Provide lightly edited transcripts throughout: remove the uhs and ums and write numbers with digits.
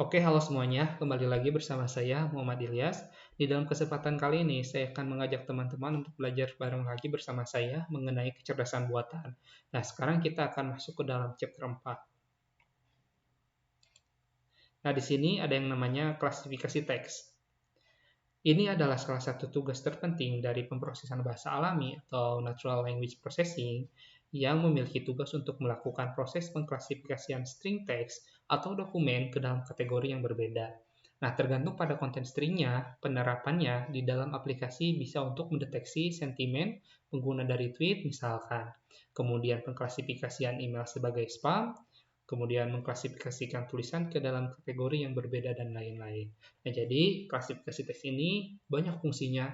Oke, halo semuanya. Kembali lagi bersama saya, Muhammad Ilyas. Di dalam kesempatan kali ini, saya akan mengajak teman-teman untuk belajar bareng lagi bersama saya mengenai kecerdasan buatan. Nah, sekarang kita akan masuk ke dalam chapter 4. Nah, di sini ada yang namanya klasifikasi teks. Ini adalah salah satu tugas terpenting dari pemrosesan bahasa alami atau Natural Language Processing yang memiliki tugas untuk melakukan proses pengklasifikasian string text atau dokumen ke dalam kategori yang berbeda. Nah, tergantung pada konten stringnya, penerapannya di dalam aplikasi bisa untuk mendeteksi sentimen pengguna dari tweet misalkan, kemudian pengklasifikasian email sebagai spam, kemudian mengklasifikasikan tulisan ke dalam kategori yang berbeda dan lain-lain. Nah, jadi klasifikasi teks ini banyak fungsinya.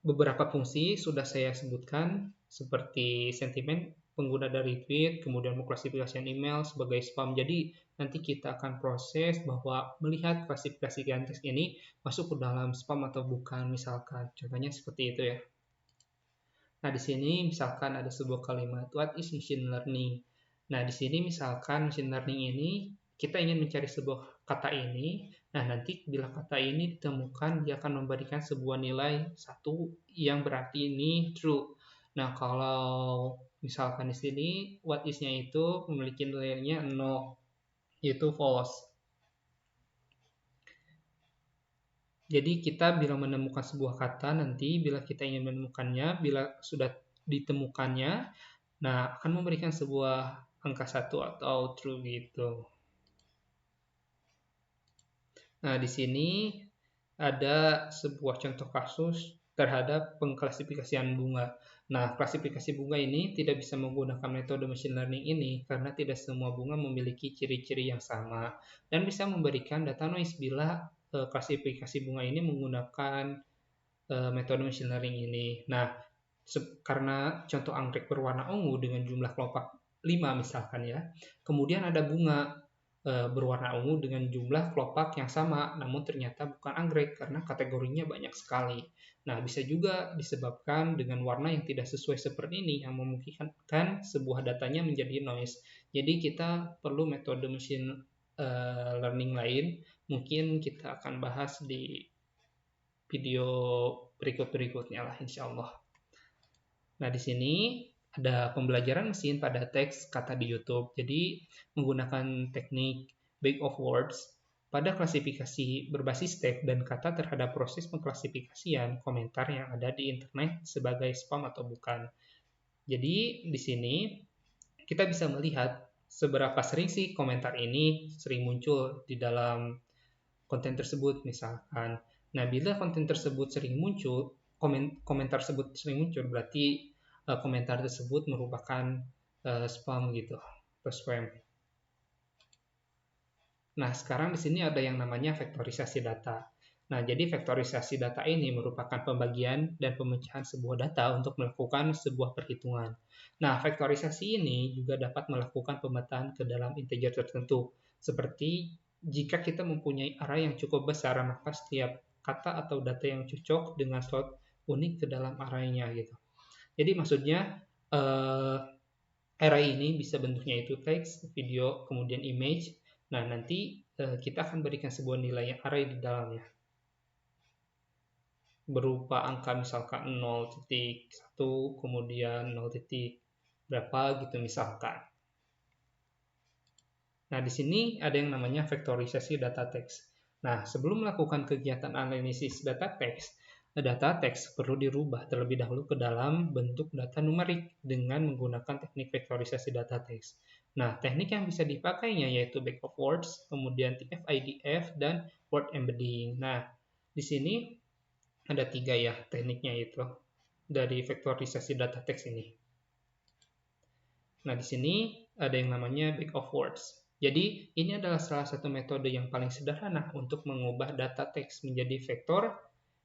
Beberapa fungsi sudah saya sebutkan, seperti sentimen pengguna dari tweet, kemudian mengklasifikasikan email sebagai spam. Jadi, nanti kita akan proses bahwa melihat klasifikasikan teks ini masuk ke dalam spam atau bukan, misalkan. Contohnya seperti itu ya. Nah, di sini misalkan ada sebuah kalimat, what is machine learning? Nah, di sini misalkan machine learning ini, kita ingin mencari sebuah kata ini. Nah, nanti bila kata ini ditemukan, dia akan memberikan sebuah nilai 1 yang berarti ini true. Nah, kalau misalkan di sini, what is-nya itu memiliki nilainya 0, yaitu false. Jadi kita bila menemukan sebuah kata nanti, bila kita ingin menemukannya, bila sudah ditemukannya, nah, akan memberikan sebuah angka 1 atau true gitu. Nah, di sini ada sebuah contoh kasus terhadap pengklasifikasian bunga. Nah, klasifikasi bunga ini tidak bisa menggunakan metode machine learning ini karena tidak semua bunga memiliki ciri-ciri yang sama dan bisa memberikan data noise bila klasifikasi bunga ini menggunakan metode machine learning ini. Nah, karena contoh anggrek berwarna ungu dengan jumlah kelopak 5 misalkan ya. Kemudian ada bunga berwarna ungu dengan jumlah kelopak yang sama, namun ternyata bukan anggrek karena kategorinya banyak sekali. Nah, bisa juga disebabkan dengan warna yang tidak sesuai seperti ini yang memungkinkan sebuah datanya menjadi noise. Jadi kita perlu metode machine learning lain. Mungkin kita akan bahas di video berikut-berikutnya lah insya Allah. Nah, di sini ada pembelajaran mesin pada teks kata di YouTube. Jadi, menggunakan teknik Big of Words pada klasifikasi berbasis teks dan kata terhadap proses pengklasifikasian komentar yang ada di internet sebagai spam atau bukan. Jadi, di sini kita bisa melihat seberapa sering sih komentar ini sering muncul di dalam konten tersebut misalkan. Nah, bila konten tersebut sering muncul, komentar tersebut sering muncul, berarti komentar tersebut merupakan spam gitu, atau spam. Nah, sekarang di sini ada yang namanya vektorisasi data. Nah, jadi vektorisasi data ini merupakan pembagian dan pemecahan sebuah data untuk melakukan sebuah perhitungan. Nah, vektorisasi ini juga dapat melakukan pemetaan ke dalam integer tertentu, seperti jika kita mempunyai array yang cukup besar, maka setiap kata atau data yang cocok dengan slot unik ke dalam array-nya gitu. Jadi maksudnya array ini bisa bentuknya itu teks, video, kemudian image. Nah, nanti kita akan berikan sebuah nilai array di dalamnya berupa angka misalkan 0.1 kemudian 0, berapa gitu misalkan. Nah, di sini ada yang namanya vektorisasi data teks. Nah, sebelum melakukan kegiatan analisis data teks perlu dirubah terlebih dahulu ke dalam bentuk data numerik dengan menggunakan teknik vektorisasi data teks. Nah, teknik yang bisa dipakainya yaitu back of words, kemudian TF-IDF, dan word embedding. Nah, di sini ada 3 ya tekniknya itu dari vektorisasi data teks ini. Nah, di sini ada yang namanya back of words. Jadi, ini adalah salah satu metode yang paling sederhana untuk mengubah data teks menjadi vektor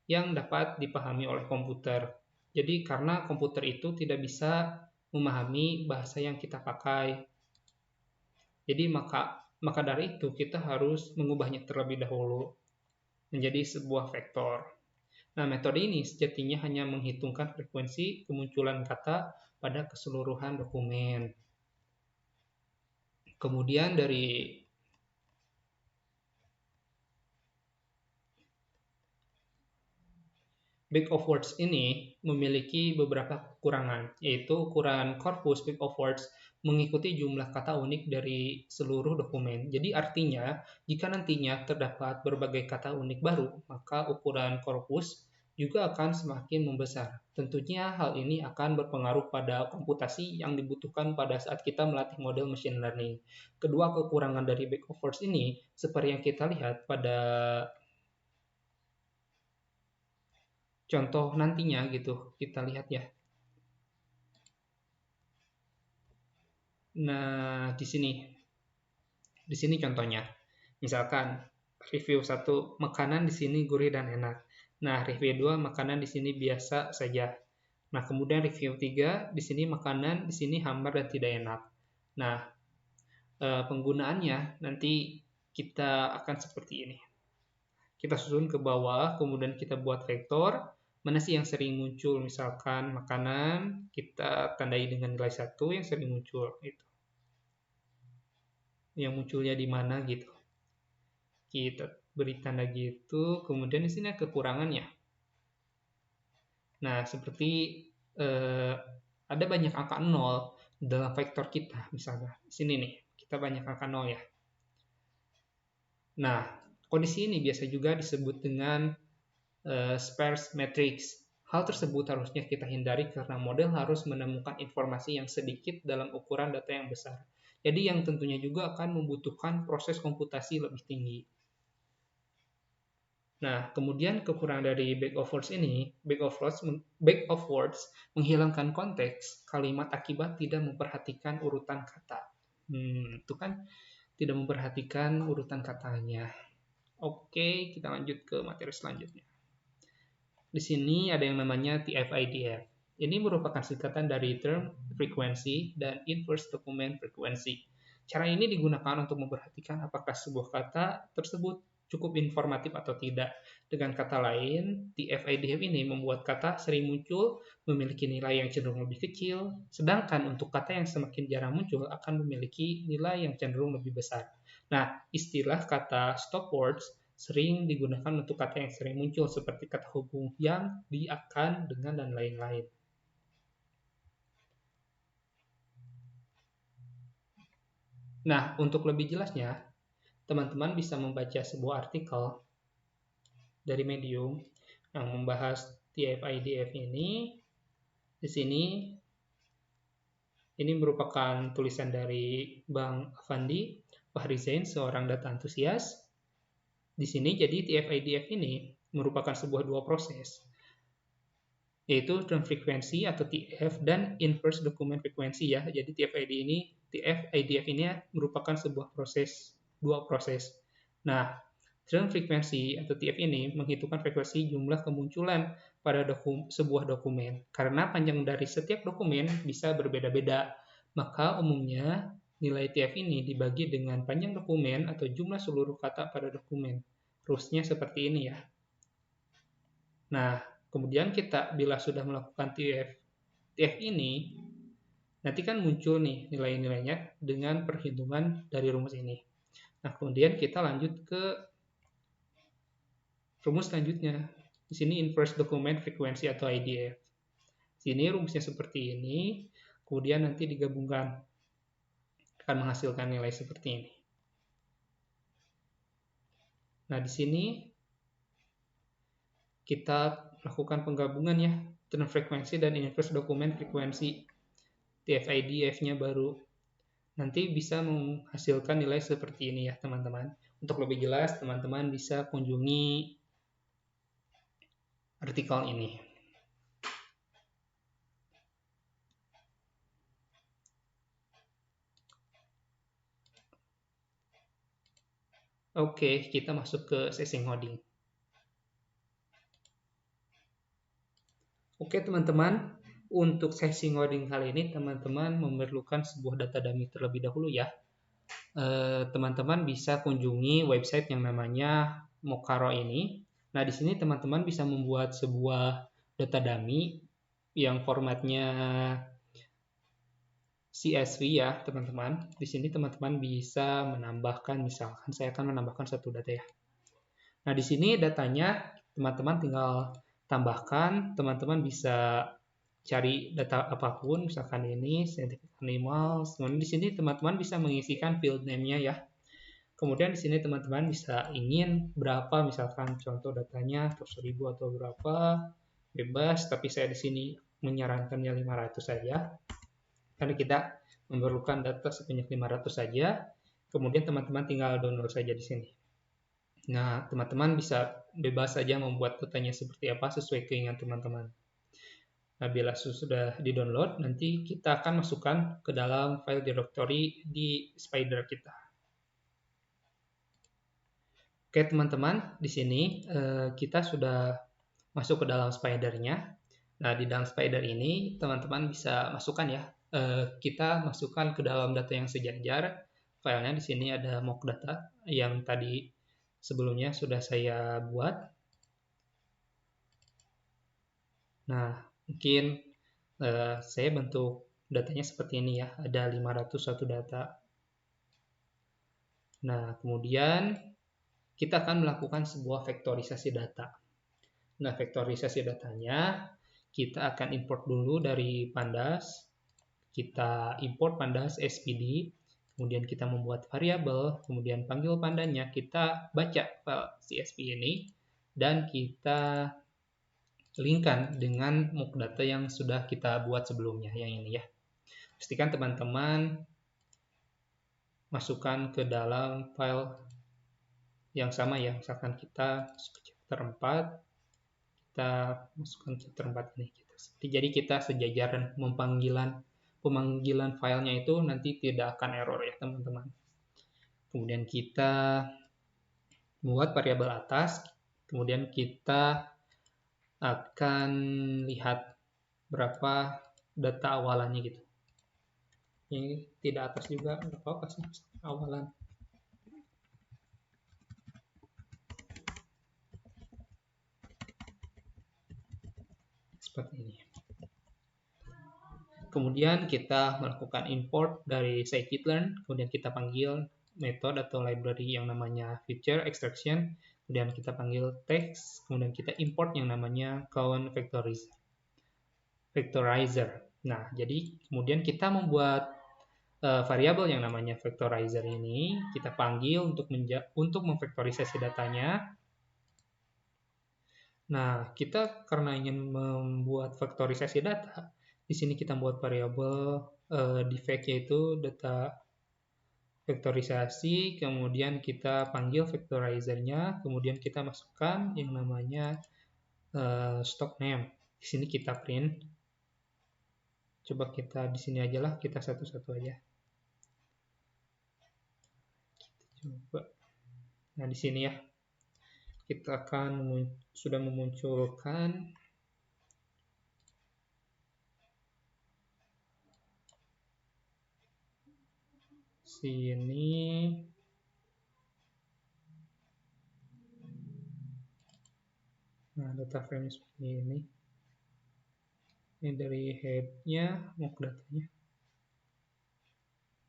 yang dapat dipahami oleh komputer. Jadi, karena komputer itu tidak bisa memahami bahasa yang kita pakai. Jadi, maka dari itu kita harus mengubahnya terlebih dahulu menjadi sebuah vektor. Nah, metode ini sejatinya hanya menghitungkan frekuensi kemunculan kata pada keseluruhan dokumen. Kemudian dari Bag of Words ini memiliki beberapa kekurangan, yaitu ukuran korpus Bag of Words mengikuti jumlah kata unik dari seluruh dokumen. Jadi artinya, jika nantinya terdapat berbagai kata unik baru, maka ukuran korpus juga akan semakin membesar. Tentunya hal ini akan berpengaruh pada komputasi yang dibutuhkan pada saat kita melatih model machine learning. Kedua kekurangan dari Bag of Words ini, seperti yang kita lihat pada contoh nantinya gitu, kita lihat ya. Nah, di sini contohnya. Misalkan review 1 makanan di sini gurih dan enak. Nah, review 2 makanan di sini biasa saja. Nah, kemudian review 3 di sini makanan di sini hambar dan tidak enak. Nah, penggunaannya nanti kita akan seperti ini. Kita susun ke bawah, kemudian kita buat vektor. Mana sih yang sering muncul? Misalkan makanan, kita tandai dengan nilai 1 yang sering muncul. Gitu. Yang munculnya di mana gitu. Kita beri tanda gitu, kemudian di sini kekurangannya. Nah, seperti ada banyak angka 0 dalam vektor kita, misalnya. Di sini nih, kita banyak angka 0 ya. Nah, kondisi ini biasa juga disebut dengan sparse matrix. Hal tersebut harusnya kita hindari karena model harus menemukan informasi yang sedikit dalam ukuran data yang besar. Jadi yang tentunya juga akan membutuhkan proses komputasi lebih tinggi. Nah, kemudian kekurangan dari Bag of Words ini, Bag of Words menghilangkan konteks kalimat akibat tidak memperhatikan urutan kata. Itu kan tidak memperhatikan urutan katanya. Oke, kita lanjut ke materi selanjutnya. Di sini ada yang namanya TF-IDF. Ini merupakan singkatan dari Term Frequency dan Inverse Document Frequency. Cara ini digunakan untuk memperhatikan apakah sebuah kata tersebut cukup informatif atau tidak. Dengan kata lain, TF-IDF ini membuat kata sering muncul memiliki nilai yang cenderung lebih kecil, sedangkan untuk kata yang semakin jarang muncul akan memiliki nilai yang cenderung lebih besar. Nah, istilah kata stop words sering digunakan untuk kata yang sering muncul seperti kata hubung yang, di, akan, dengan, dan lain-lain. Nah, untuk lebih jelasnya, teman-teman bisa membaca sebuah artikel dari Medium yang membahas TF-IDF ini. Di sini, ini merupakan tulisan dari Bang Afandi Fahri Zain, seorang data antusias. Di sini, jadi TF-IDF ini merupakan sebuah dua proses, yaitu term frequency atau TF dan inverse document frequency ya. Jadi TF-IDF ini merupakan sebuah dua proses. Nah, term frequency atau TF ini menghitungkan frekuensi jumlah kemunculan pada sebuah dokumen. Karena panjang dari setiap dokumen bisa berbeda-beda, maka umumnya nilai TF ini dibagi dengan panjang dokumen atau jumlah seluruh kata pada dokumen. Rulesnya seperti ini ya. Nah, kemudian kita bila sudah melakukan TF ini, nanti kan muncul nih nilai-nilainya dengan perhitungan dari rumus ini. Nah, kemudian kita lanjut ke rumus selanjutnya. Di sini inverse document frequency atau IDF. Sini rumusnya seperti ini, kemudian nanti digabungkan akan menghasilkan nilai seperti ini. Nah, di sini kita lakukan penggabungan ya, term frekuensi dan inverse document frekuensi. TF-IDF-nya baru. Nanti bisa menghasilkan nilai seperti ini ya, teman-teman. Untuk lebih jelas, teman-teman bisa kunjungi artikel ini. Oke, kita masuk ke sesi ngoding. Oke, teman-teman. Untuk sesi ngoding kali ini, teman-teman memerlukan sebuah data dummy terlebih dahulu ya. Teman-teman bisa kunjungi website yang namanya Mokaro ini. Nah, di sini teman-teman bisa membuat sebuah data dummy yang formatnya CSV ya, teman-teman. Di sini teman-teman bisa menambahkan, misalkan saya akan menambahkan satu data ya. Nah, di sini datanya teman-teman tinggal tambahkan, teman-teman bisa cari data apapun, misalkan ini scientific animals. Kemudian di sini teman-teman bisa mengisikan field name-nya ya. Kemudian di sini teman-teman bisa ingin berapa, misalkan contoh datanya per 1000 atau berapa, bebas, tapi saya di sini menyarankannya 500 saja. Karena kita memerlukan data sebanyak 500 saja. Kemudian teman-teman tinggal download saja di sini. Nah, teman-teman bisa bebas saja membuat datanya seperti apa sesuai keinginan teman-teman. Nah, bila sudah di-download, nanti kita akan masukkan ke dalam file directory di Spider kita. Oke, teman-teman, di sini kita sudah masuk ke dalam Spider-nya. Nah, di dalam Spider ini, teman-teman bisa masukkan ya. Kita masukkan ke dalam data yang sejajar. Filenya di sini ada mock data yang tadi sebelumnya sudah saya buat. Nah, mungkin saya bentuk datanya seperti ini ya, ada 501 data. Nah, kemudian kita akan melakukan sebuah vektorisasi data. Nah, vektorisasi datanya kita akan import dulu dari Pandas. Kita import Pandas SPD, kemudian kita membuat variabel, kemudian panggil pandanya, kita baca file CSV ini, dan kita linkkan dengan mock data yang sudah kita buat sebelumnya, yang ini ya. Pastikan teman-teman masukkan ke dalam file yang sama ya, misalkan kita chapter 4, kita masukkan chapter 4 ini. Jadi kita sejajaran pemanggilan filenya itu nanti tidak akan error ya teman-teman. Kemudian kita buat variabel atas, kemudian kita akan lihat berapa data awalannya gitu. Ini tidak atas juga, nggak apa-apa sih, awalan. Seperti ini. Kemudian kita melakukan import dari scikit-learn, kemudian kita panggil metode atau library yang namanya feature extraction, kemudian kita panggil text, kemudian kita import yang namanya count vectorizer. Nah, jadi kemudian kita membuat variabel yang namanya vectorizer ini, kita panggil untuk memvektorisasi datanya. Nah, kita karena ingin membuat vektorisasi data, di sini kita buat variabel defect yaitu data vektorisasi, kemudian kita panggil vectorizer-nya, kemudian kita masukkan yang namanya stock name. Di sini kita print. Coba kita di sini aja lah, kita satu-satu aja. Coba. Nah, di sini ya. Kita akan sudah memunculkan sini. Nah, data frame seperti ini. Ini dari head-nya, mock datanya.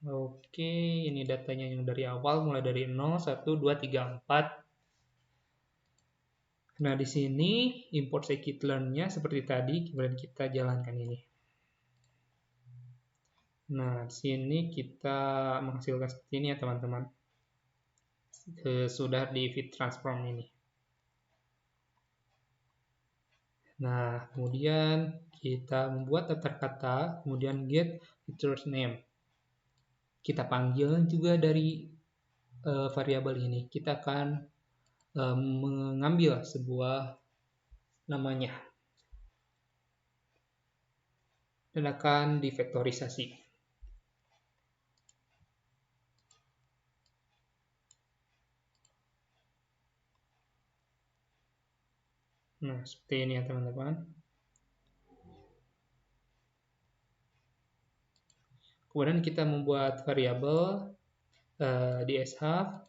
Oke, ini datanya yang dari awal, mulai dari 0, 1, 2, 3, 4. Nah, di sini import scikit-learn-nya seperti tadi, kemudian kita jalankan ini. Nah, di sini kita menghasilkan seperti ini ya, teman-teman. Sudah di fit transform ini. Nah, kemudian kita membuat daftar kata, kemudian get features name. Kita panggil juga dari variabel ini. Kita akan mengambil sebuah namanya dan akan divektorisasi. Nah, seperti ini ya teman-teman. Kemudian kita membuat variabel di shalf.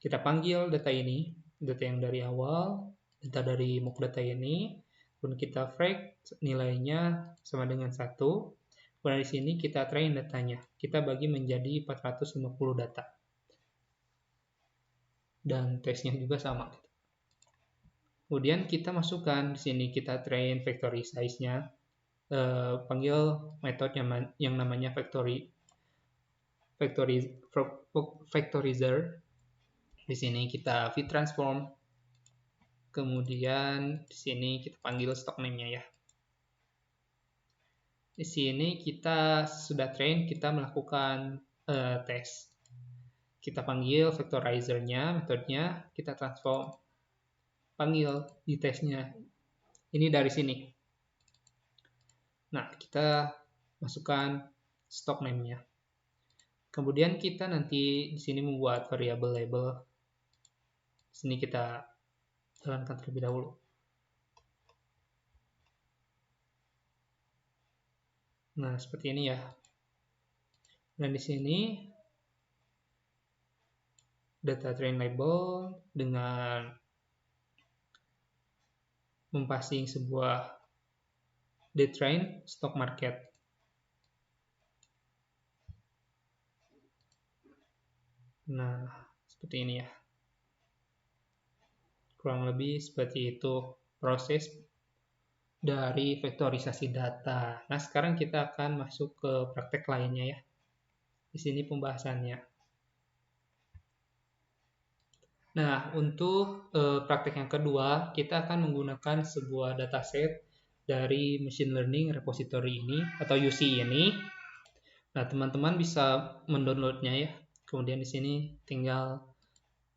Kita panggil data ini, data yang dari awal, data dari mock data ini. Kemudian kita frag nilainya sama dengan 1. Kemudian di sini kita train datanya. Kita bagi menjadi 450 data. Dan tesnya juga sama. Kemudian kita masukkan di sini, kita train factory size-nya, panggil metode yang namanya factorizer. Di sini kita fit transform. Kemudian di sini kita panggil stock name-nya ya. Di sini kita sudah train, kita melakukan tes. Kita panggil factorizer-nya, metodenya, kita transform. Panggil di tesnya. Ini dari sini. Nah, kita masukkan stock name-nya. Kemudian kita nanti di sini membuat variabel label. Di sini kita jalankan terlebih dahulu. Nah, seperti ini ya. Dan di sini data train label dengan mempassing sebuah date train stock market. Nah, seperti ini ya. Kurang lebih seperti itu proses dari vektorisasi data. Nah, sekarang kita akan masuk ke praktek lainnya ya. Di sini pembahasannya. Nah, untuk praktek yang kedua, kita akan menggunakan sebuah dataset dari Machine Learning Repository ini atau UC ini. Nah, teman-teman bisa mendownloadnya ya. Kemudian di sini tinggal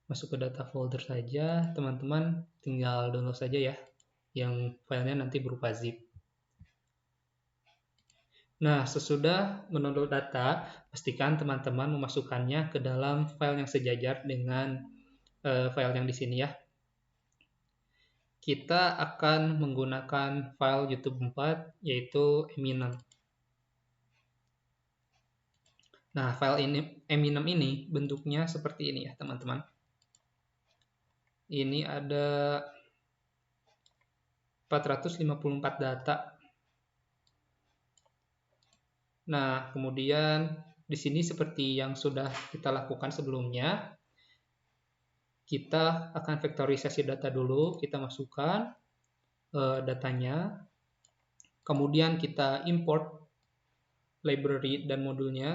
masuk ke data folder saja, teman-teman tinggal download saja ya, yang filenya nanti berupa zip. Nah, sesudah mendownload data, pastikan teman-teman memasukkannya ke dalam file yang sejajar dengan file yang di sini ya. Kita akan menggunakan file YouTube 4, yaitu Eminem. Nah, file ini Eminem ini bentuknya seperti ini ya, teman-teman. Ini ada 454 data. Nah, kemudian di sini seperti yang sudah kita lakukan sebelumnya, kita akan vektorisasi data dulu, kita masukkan datanya, kemudian kita import library dan modulnya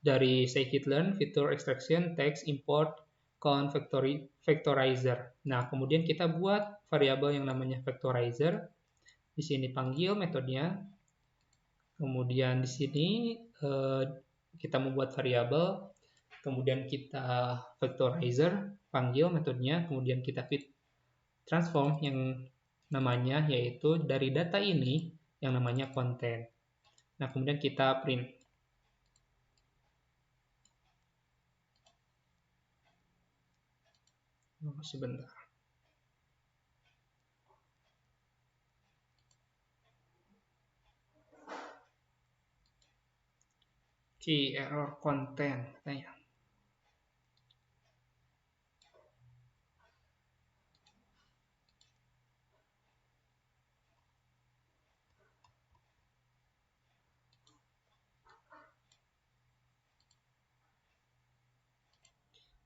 dari scikit-learn, feature extraction, text, import, count, vectorizer. Nah, kemudian kita buat variabel yang namanya vectorizer. Di sini panggil metodenya. Kemudian di sini kita membuat variabel, kemudian kita vectorizer, panggil metodenya, kemudian kita fit transform yang namanya yaitu dari data ini yang namanya konten. Nah, kemudian kita print. Sebentar. Key error konten katanya.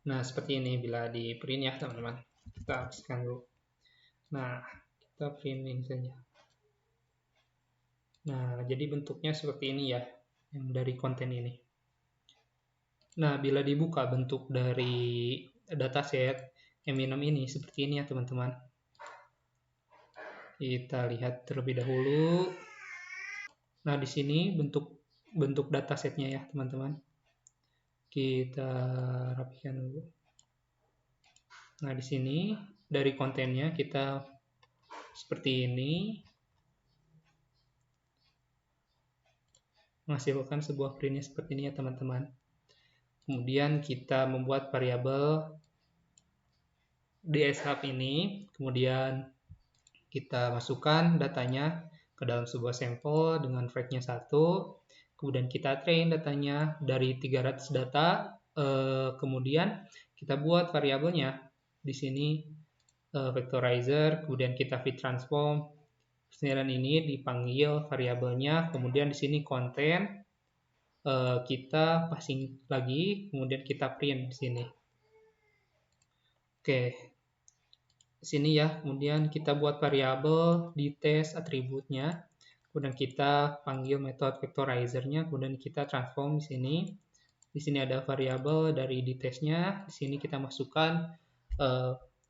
Nah, seperti ini bila di print ya, teman-teman. Kita hapuskan dulu. Nah, kita printing saja. Nah, jadi bentuknya seperti ini ya, yang dari konten ini. Nah, bila dibuka bentuk dari dataset Eminem ini seperti ini ya, teman-teman. Kita lihat terlebih dahulu. Nah, di sini bentuk datasetnya ya, teman-teman. Kita rapikan dulu. Nah, di sini dari kontennya kita seperti ini. Menghasilkan sebuah printnya seperti ini ya, teman-teman. Kemudian kita membuat variabel dshub ini, kemudian kita masukkan datanya ke dalam sebuah sampel dengan fragnya 1, kemudian kita train datanya dari 300 data, kemudian kita buat variabelnya di sini vectorizer, kemudian kita fit transform, kemudian ini dipanggil variabelnya, kemudian di sini konten, kita passing lagi, kemudian kita print di sini. Oke. di sini ya. Kemudian kita buat variabel di tes atributnya. Kemudian kita panggil metode vectorizer-nya, kemudian kita transform di sini. Di sini ada variabel dari di tesnya. Di sini kita masukkan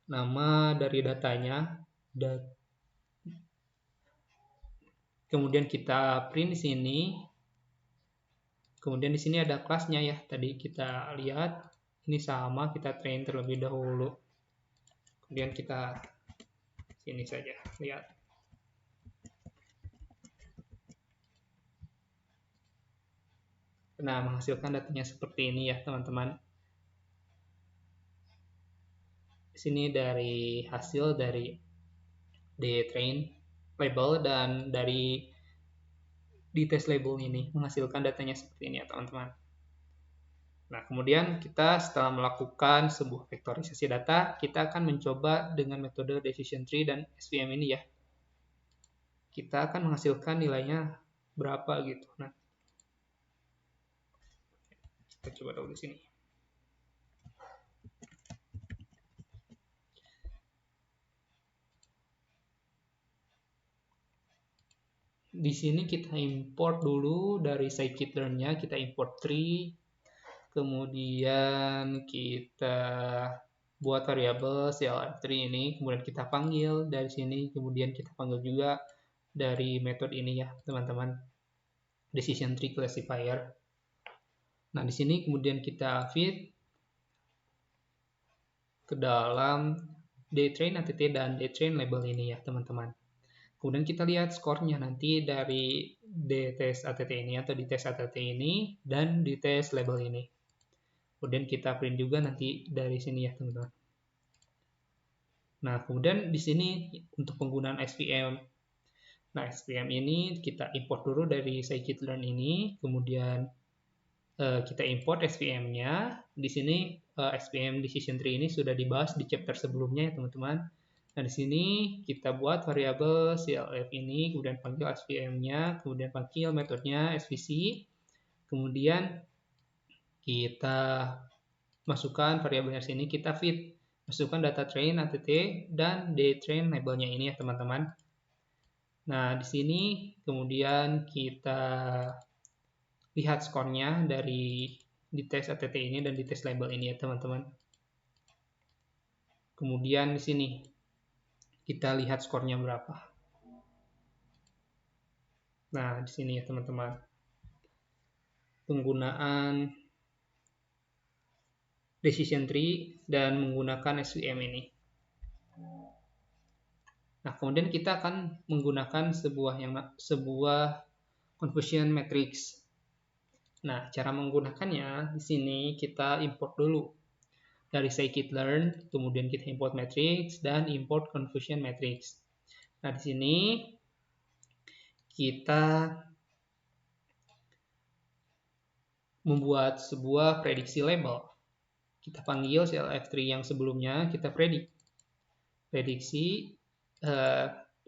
nama dari datanya. Kemudian kita print di sini. Kemudian di sini ada kelasnya ya. Tadi kita lihat ini sama, kita train terlebih dahulu. Kemudian kita sini saja lihat. Nah, menghasilkan datanya seperti ini ya, teman-teman. Di sini dari hasil dari train label dan dari di test label ini menghasilkan datanya seperti ini ya, teman-teman. Nah, kemudian kita setelah melakukan sebuah vektorisasi data, kita akan mencoba dengan metode decision tree dan SVM ini ya. Kita akan menghasilkan nilainya berapa gitu. Nah, kita coba dulu di sini. Di sini kita import dulu dari scikit-learn-nya, kita import tree, kemudian kita buat variabel clf3 ini, kemudian kita panggil dari sini, kemudian kita panggil juga dari metode ini ya, teman-teman, decision tree classifier. Nah, di sini kemudian kita feed ke dalam dtrain ATT dan dtrain label ini ya, teman-teman. Kemudian kita lihat skornya nanti dari dtest ATT ini atau di tes ATT ini dan di tes label ini. Kemudian kita print juga nanti dari sini ya, teman-teman. Nah, kemudian di sini untuk penggunaan SVM. Nah, SVM ini kita import dulu dari scikit-learn ini, kemudian kita import SVM-nya. Di sini SVM decision tree ini sudah dibahas di chapter sebelumnya ya, teman-teman. Nah, di sini kita buat variabel clf ini, kemudian panggil SVM-nya, kemudian panggil metodenya svc, kemudian kita masukkan variabelnya sini, kita feed, masukkan data train ATT dan dtrain labelnya ini ya, teman-teman. Nah, di sini kemudian kita lihat skornya dari di tes ATT ini dan di tes label ini ya, teman-teman. Kemudian di sini kita lihat skornya berapa. Nah, di sini ya, teman-teman. Penggunaan decision tree dan menggunakan SVM ini. Nah, kemudian kita akan menggunakan sebuah confusion matrix. Nah, cara menggunakannya di sini kita import dulu dari scikit-learn, kemudian kita import matrix dan import confusion matrix. Nah, di sini kita membuat sebuah prediksi label. Kita panggil clf3 yang sebelumnya, kita prediksi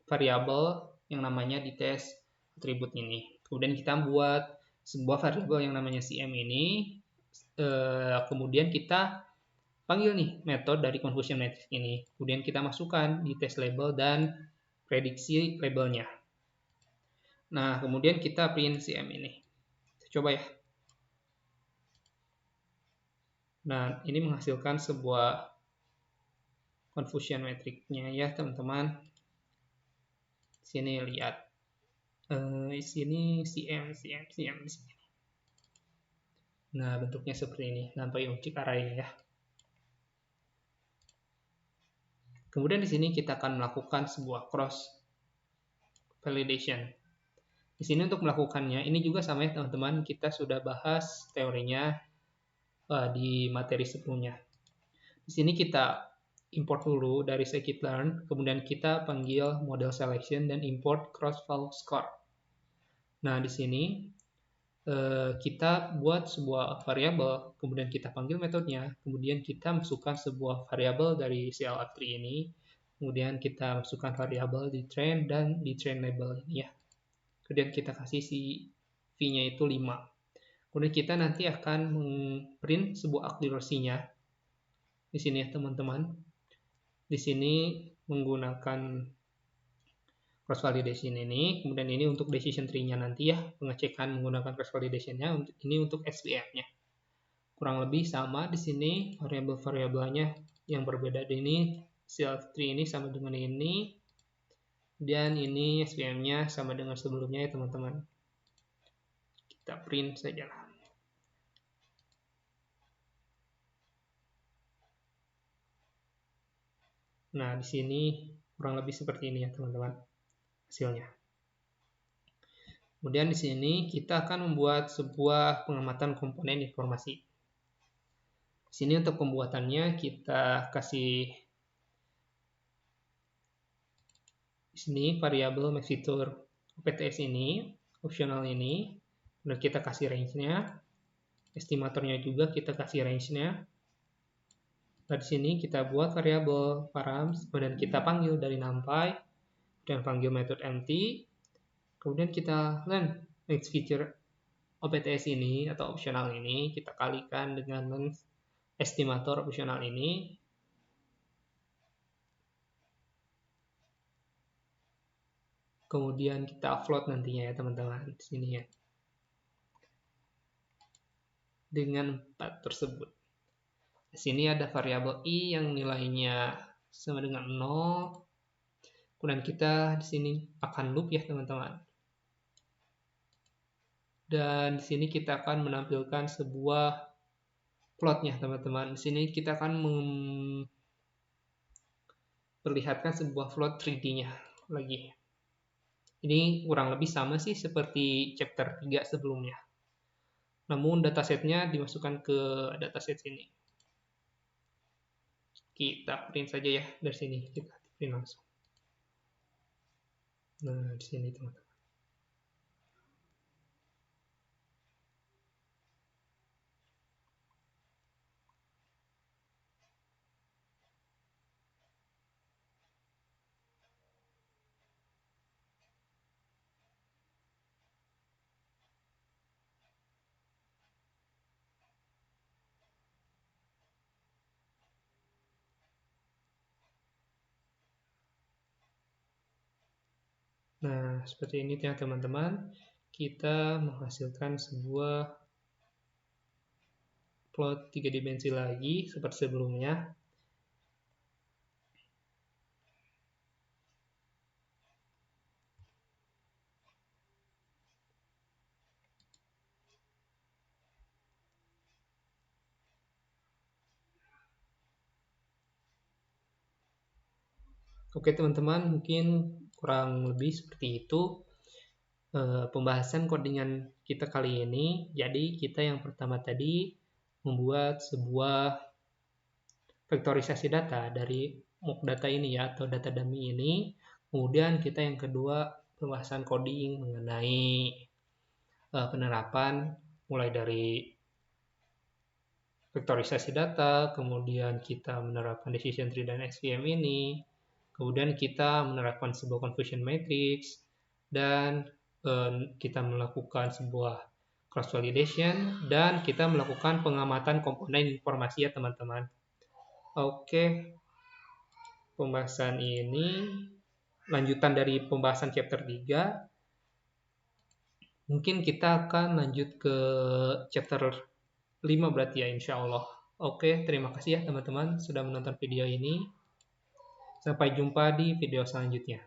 variabel yang namanya di tes atribut ini. Kemudian kita buat sebuah variabel yang namanya cm ini, kemudian kita panggil nih metode dari confusion matrix ini. Kemudian kita masukkan di tes label dan prediksi labelnya. Nah, kemudian kita print cm ini. Coba ya. Nah, ini menghasilkan sebuah confusion matrix-nya ya, teman-teman. Sini lihat. Sini cm di sini. Nah, bentuknya seperti ini, nampak objek array-nya ya. Kemudian di sini kita akan melakukan sebuah cross validation. Di sini untuk melakukannya, ini juga sama ya, teman-teman. Kita sudah bahas teorinya di materi sebelumnya. Di sini kita import dulu dari scikit-learn, kemudian kita panggil model selection dan import cross-val score. Nah, di sini kita buat sebuah variabel, kemudian kita panggil metodenya, kemudian kita masukkan sebuah variabel dari clf3 ini, kemudian kita masukkan variabel di train dan di train label ini ya. Kemudian kita kasih si v-nya itu 5. Kemudian kita nanti akan print sebuah akurasinya di sini ya, teman-teman. di sini menggunakan cross validation ini, kemudian ini untuk decision tree-nya nanti ya, pengecekan menggunakan cross validation-nya, ini untuk SVM-nya. Kurang lebih sama di sini, variabel-variabelnya yang berbeda di ini, self-tree ini sama dengan ini, dan ini SVM-nya sama dengan sebelumnya ya teman-teman. Kita print saja. Nah, di sini kurang lebih seperti ini ya teman-teman hasilnya. Kemudian di sini kita akan membuat sebuah pengamatan komponen informasi. Di sini untuk pembuatannya kita kasih di sini variabel max feature OPTS ini, optional ini, dan kita kasih range-nya. Estimatornya juga kita kasih range-nya. Nah, di sini kita buat variabel params, kemudian kita panggil dari numpy, dan panggil method empty. Kemudian kita len max feature OPTS ini atau optional ini kita kalikan dengan estimator optional ini. Kemudian kita float nantinya ya teman-teman di sini ya. Dengan 4 tersebut. Di sini ada variabel i yang nilainya sama dengan 0. Kemudian kita di sini akan loop ya teman-teman. Dan di sini kita akan menampilkan sebuah plotnya teman-teman. Di sini kita akan memperlihatkan sebuah plot 3D-nya lagi. Ini kurang lebih sama sih seperti chapter 3 sebelumnya. Namun datasetnya dimasukkan ke dataset sini. Kita print saja ya dari sini. Kita print langsung. Nah, di sini teman-teman. Nah, seperti ini ya teman-teman. Kita menghasilkan sebuah plot 3 dimensi lagi seperti sebelumnya. Oke teman-teman, mungkin kurang lebih seperti itu pembahasan codingan kita kali ini. Jadi kita yang pertama tadi membuat sebuah vektorisasi data dari mock data ini ya, atau data dummy ini. Kemudian kita yang kedua pembahasan coding mengenai penerapan mulai dari vektorisasi data, kemudian kita menerapkan decision tree dan SVM ini, kemudian kita menerapkan sebuah confusion matrix, dan kita melakukan sebuah cross validation, dan kita melakukan pengamatan komponen informasi ya teman-teman. Oke, pembahasan ini lanjutan dari pembahasan chapter 3. Mungkin kita akan lanjut ke chapter 5 berarti ya insya Allah. Oke, terima kasih ya teman-teman sudah menonton video ini. Sampai jumpa di video selanjutnya.